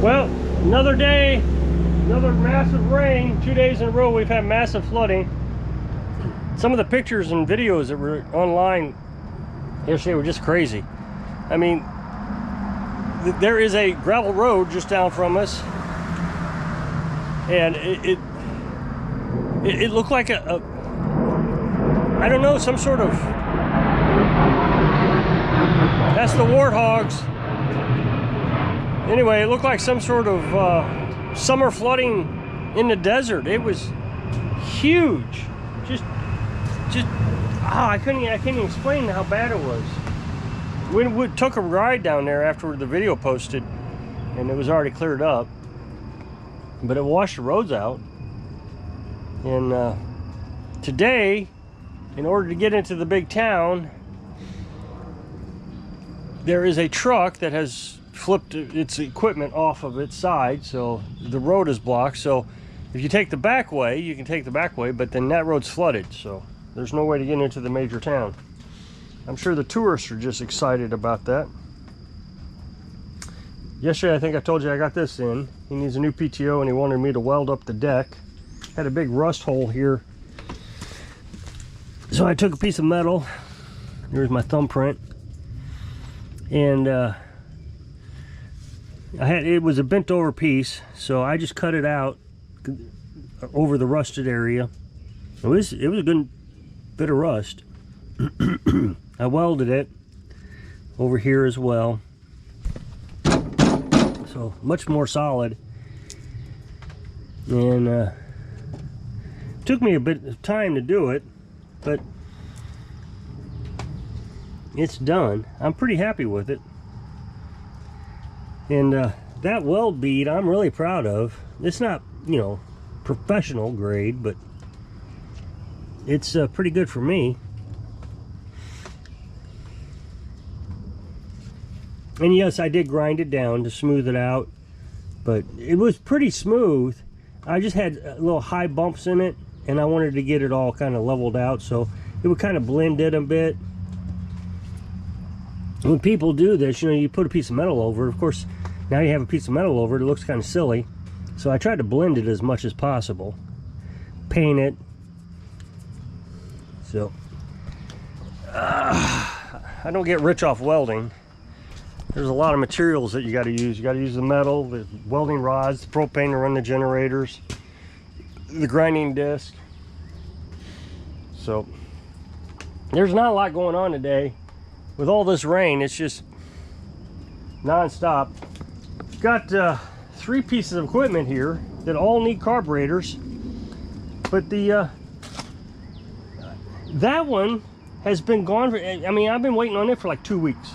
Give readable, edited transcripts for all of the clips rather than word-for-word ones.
Well, another day, another massive rain. 2 days in a row we've had massive flooding. Some of the pictures and videos that were online yesterday were just crazy. I mean, there is a gravel road just down from us, and it looked like a I don't know, some sort of, that's the warthogs. Anyway, it looked like some sort of summer flooding in the desert. It was huge. I can't even explain how bad it was. We took a ride down there after the video posted, and it was already cleared up, but it washed the roads out. And today, in order to get into the big town, there is a truck that has flipped its equipment off of its side, so the road is blocked. So if you take the back way, you can take the back way, but then that road's flooded, so there's no way to get into the major town. I'm sure the tourists are just excited about that. Yesterday, I think I told you I got this in. He needs a new PTO, and he wanted me to weld up the deck. Had a big rust hole here, so I took a piece of metal. Here's my thumbprint, and it was a bent over piece, so I just cut it out over the rusted area. It was a good bit of rust. I welded it over here as well, so much more solid. And took me a bit of time to do it, but it's done. I'm pretty happy with it. And that weld bead I'm really proud of. It's not, you know, professional grade, but it's pretty good for me. And yes, I did grind it down to smooth it out, but it was pretty smooth. I just had little high bumps in it, and I wanted to get it all kind of leveled out so it would kind of blend in a bit. When people do this, you know, you put a piece of metal over. Of course, now you have a piece of metal over it. It looks kind of silly. So I tried to blend it as much as possible. Paint it. So, I don't get rich off welding. There's a lot of materials that you got to use. You got to use the metal, the welding rods, the propane to run the generators, the grinding disc. So there's not a lot going on today. With all this rain, it's just non-stop. Got 3 pieces of equipment here that all need carburetors, but that one has been gone for, I mean, I've been waiting on it for like 2 weeks.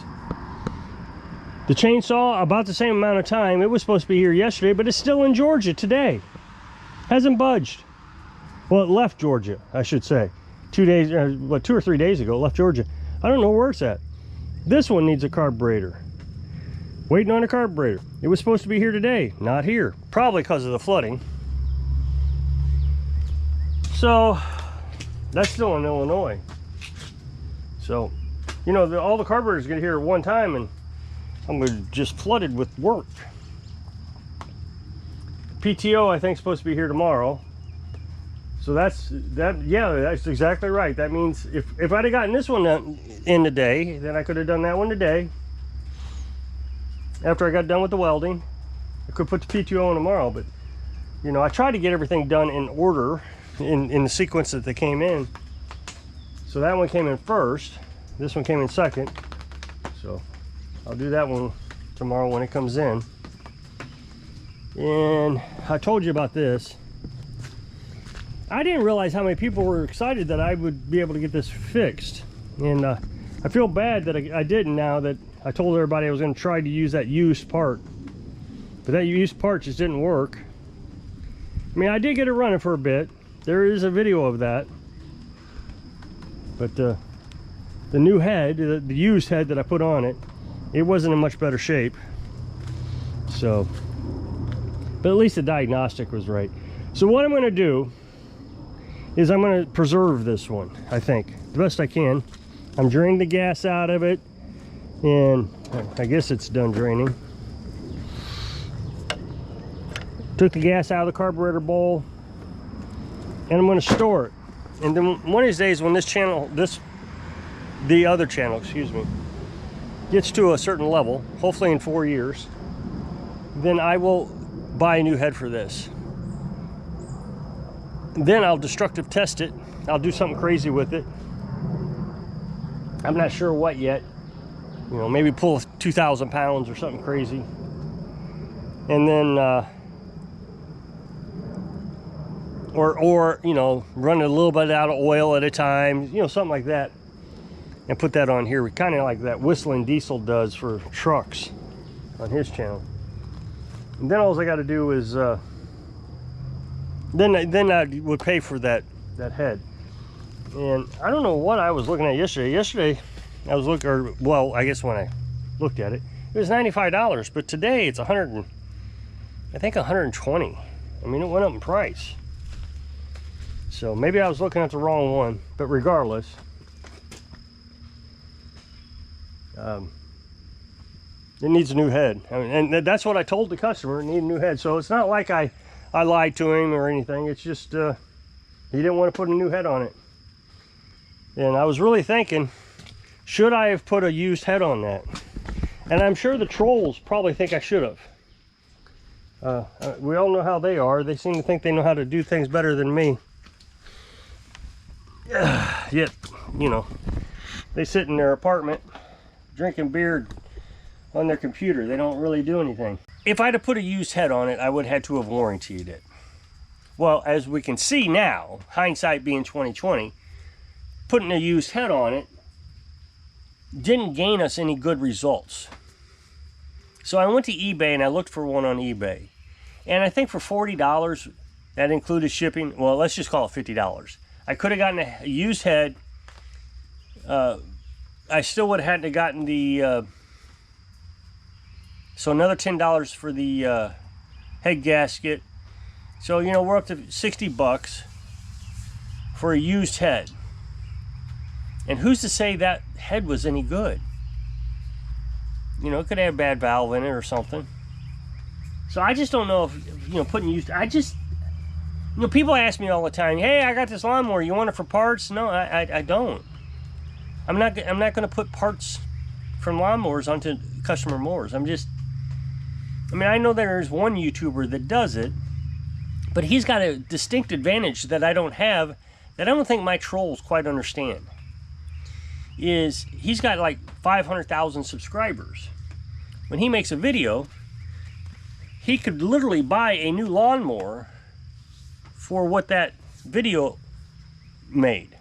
The chainsaw, about the same amount of time. It was supposed to be here yesterday, but it's still in Georgia today. Hasn't budged. Well, it left Georgia, I should say. 2 days, 2 or 3 days ago, it left Georgia. I don't know where it's at. This one needs a carburetor. Waiting on a carburetor. It was supposed to be here today, not here. Probably because of the flooding. So, that's still in Illinois. So, you know, all the carburetors get here at one time, and I'm just flooded with work. PTO, I think, is supposed to be here tomorrow. So yeah, that's exactly right. That means if I'd have gotten this one in today, then I could have done that one today. After I got done with the welding, I could put the PTO on tomorrow, but you know, I tried to get everything done in order, in the sequence that they came in. So that one came in first, this one came in second. So I'll do that one tomorrow when it comes in. And I told you about this. I didn't realize how many people were excited that I would be able to get this fixed. And I feel bad that I didn't, now that I told everybody I was going to try to use that used part. But that used part just didn't work. I mean, I did get it running for a bit. There is a video of that. But the new head, the used head that I put on it, it wasn't in much better shape. So, but at least the diagnostic was right. So what I'm going to do is I'm going to preserve this one, I think, the best I can. I'm draining the gas out of it, and I guess it's done draining. Took the gas out of the carburetor bowl, and I'm going to store it. And then one of these days when this channel, the other channel, excuse me, gets to a certain level, hopefully in 4 years, then I will buy a new head for this. Then I'll destructive test it. I'll do something crazy with it. I'm not sure what yet. You know, maybe pull 2,000 pounds or something crazy. And then, or you know, run a little bit out of oil at a time, you know, something like that. And put that on here. We kind of like that Whistling Diesel does for trucks on his channel. And then all I got to do is, then I would pay for that head. And I don't know what I was looking at yesterday. Yesterday, I was looking, or well, I guess when I looked at it, it was $95. But today it's I think 120. I mean, it went up in price. So maybe I was looking at the wrong one. But regardless, it needs a new head. I mean, and that's what I told the customer, need a new head. So it's not like I lied to him or anything. It's just he didn't want to put a new head on it. And I was really thinking, should I have put a used head on that? And I'm sure the trolls probably think I should have. We all know how they are. They seem to think they know how to do things better than me. Yet, you know, they sit in their apartment drinking beer on their computer. They don't really do anything. If I'd have put a used head on it, I would have had to have warrantied it. Well, as we can see now, hindsight being 2020, putting a used head on it didn't gain us any good results. So I went to eBay and I looked for one on eBay. And I think for $40, that included shipping. Well, let's just call it $50. I could have gotten a used head. I still would have had to gotten the, so another $10 for the head gasket. So, you know, we're up to 60 bucks for a used head. And who's to say that head was any good? You know, it could have a bad valve in it or something. So I just don't know if, you know, putting used, you know, people ask me all the time, hey, I got this lawnmower, you want it for parts? No, I don't. I'm not going to put parts from lawnmowers onto customer mowers. I mean, I know there's one YouTuber that does it, but he's got a distinct advantage that I don't have, that I don't think my trolls quite understand. Is he's got like 500,000 subscribers. When he makes a video, he could literally buy a new lawnmower for what that video made,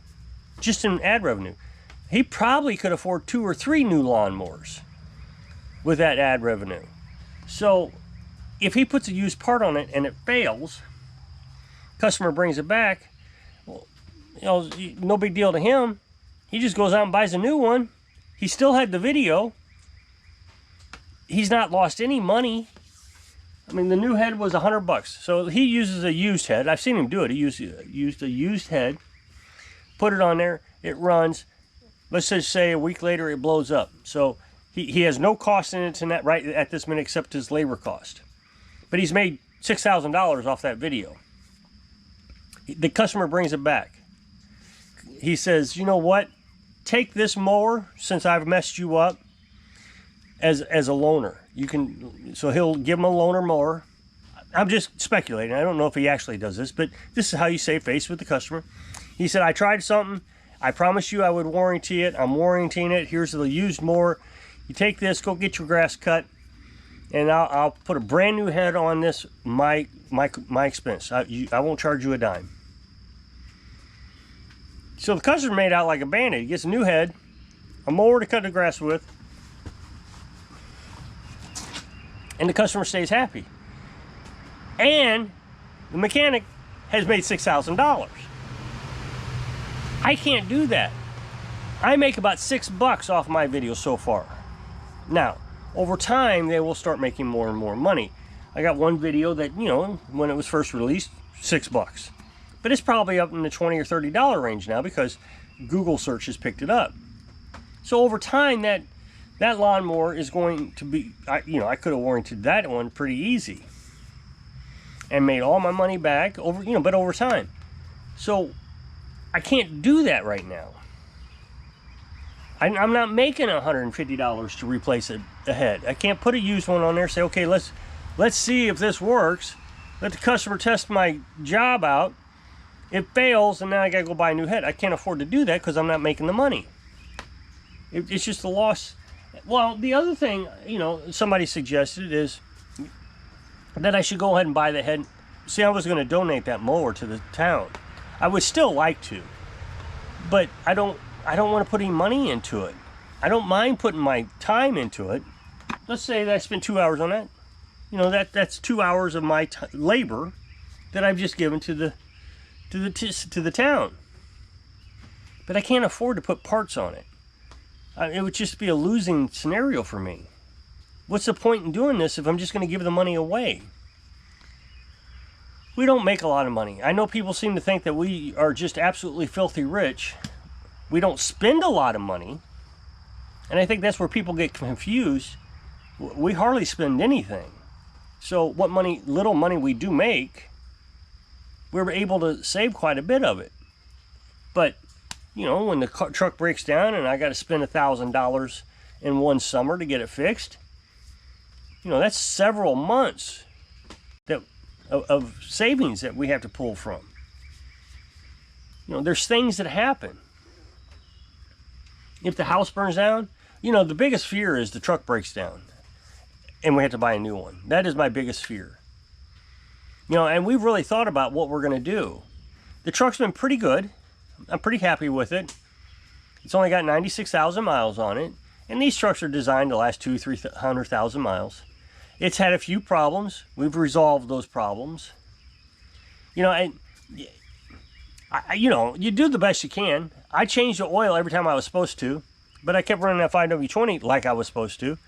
just in ad revenue. He probably could afford 2 or 3 new lawnmowers with that ad revenue. So if he puts a used part on it and it fails, customer brings it back, well, you know, no big deal to him. He just goes out and buys a new one. He still had the video. He's not lost any money. I mean, the new head was $100. So he uses a used head. I've seen him do it. He used a used head, put it on there, it runs. Let's just say a week later it blows up. So he has no cost in it tonight, right at this minute, except his labor cost. But he's made $6,000 off that video. The customer brings it back. He says, you know what? Take this mower, since I've messed you up, as a loaner. You can, so he'll give him a loaner mower. I'm just speculating. I don't know if he actually does this, but this is how you save face with the customer. He said, I tried something. I promised you I would warranty it. I'm warrantying it. Here's the used mower. You take this, go get your grass cut, and I'll put a brand new head on this, my expense. I won't charge you a dime. So the customer made out like a bandit. He gets a new head, a mower to cut the grass with, and the customer stays happy. And the mechanic has made $6,000. I can't do that. I make about $6 off my videos so far. Now, over time, they will start making more and more money. I got one video that, you know, when it was first released, $6. But it's probably up in the $20 or $30 range now because Google search has picked it up. So over time, that lawnmower is going to be, you know, I could have warranted that one pretty easy. and made all my money back over, but over time. So I can't do that right now. I'm not making $150 to replace a head. I can't put a used one on there and say, okay, let's see if this works. Let the customer test my job out. It fails, and now I gotta go buy a new head. I can't afford to do that because I'm not making the money. It's just a loss. Well, the other thing, somebody suggested is that I should go ahead and buy the head. See, I was going to donate that mower to the town. I would still like to, but I don't want to put any money into it. I don't mind putting my time into it. Let's say that I spent 2 hours on that. That's 2 hours of my labor that I've just given to the town. But I can't afford to put parts on it. It would just be a losing scenario for me. What's the point in doing this if I'm just going to give the money away? We don't make a lot of money. I know people seem to think that we are just absolutely filthy rich. We don't spend a lot of money. And I think that's where people get confused. We hardly spend anything. So what little money we do make, we're able to save quite a bit of it. But, when the truck breaks down and I got to spend $1,000 in one summer to get it fixed, that's several months of savings that we have to pull from. There's things that happen. If the house burns down, the biggest fear is the truck breaks down and we have to buy a new one. That is my biggest fear. And we've really thought about what we're going to do. The truck's been pretty good. I'm pretty happy with it. It's only got 96,000 miles on it. And these trucks are designed to last 200,000-300,000 miles. It's had a few problems. We've resolved those problems. And you do the best you can. I changed the oil every time I was supposed to, but I kept running that 5W20 like I was supposed to.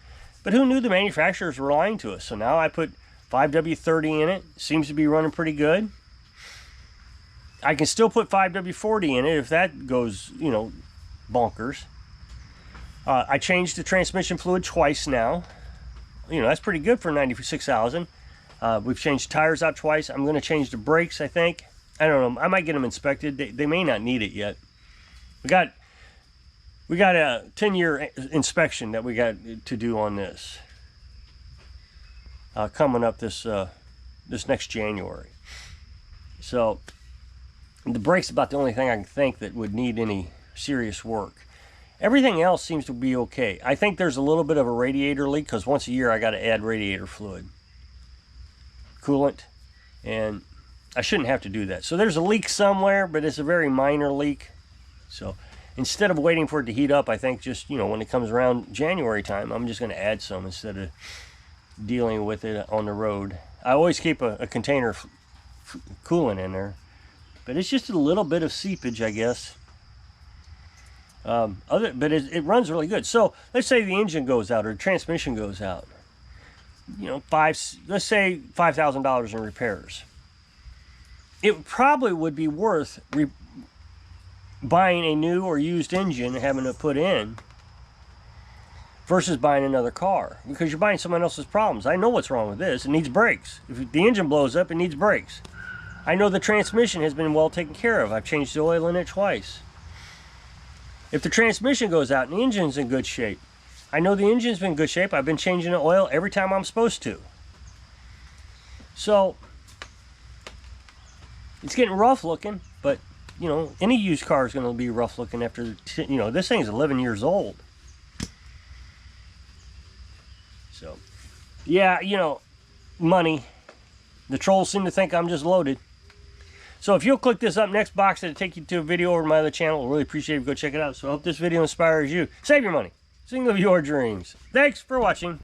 But who knew the manufacturers were lying to us? So now I put 5W30 in it. Seems to be running pretty good. I can still put 5W40 in it if that goes, bonkers. I changed the transmission fluid twice now. That's pretty good for 96,000. We've changed tires out twice. I'm going to change the brakes, I think. I don't know. I might get them inspected. They may not need it yet. We got a 10-year inspection that we got to do on this. Coming up this next January. So the brakes about the only thing I can think that would need any serious work. Everything else seems to be okay. I think there's a little bit of a radiator leak because once a year I got to add radiator fluid, coolant, and I shouldn't have to do that. So there's a leak somewhere, but it's a very minor leak. So instead of waiting for it to heat up, I think just, when it comes around January time, I'm just going to add some instead of dealing with it on the road. I always keep a container coolant in there, but it's just a little bit of seepage, I guess. But it runs really good. So let's say the engine goes out or the transmission goes out. Let's say $5,000 in repairs. It probably would be worth buying a new or used engine and having it put in versus buying another car, because you're buying someone else's problems. I know what's wrong with this. It needs brakes. If the engine blows up, it needs brakes. I know the transmission has been well taken care of. I've changed the oil in it twice. If the transmission goes out and the engine's in good shape, I know the engine's been in good shape. I've been changing the oil every time I'm supposed to. So it's getting rough looking, but any used car is going to be rough looking after, this thing's 11 years old. So, yeah, money. The trolls seem to think I'm just loaded. So if you'll click this up next box, it'll take you to a video over my other channel. I'll really appreciate it if you go check it out. So I hope this video inspires you. Save your money. Sing of your dreams. Thanks for watching.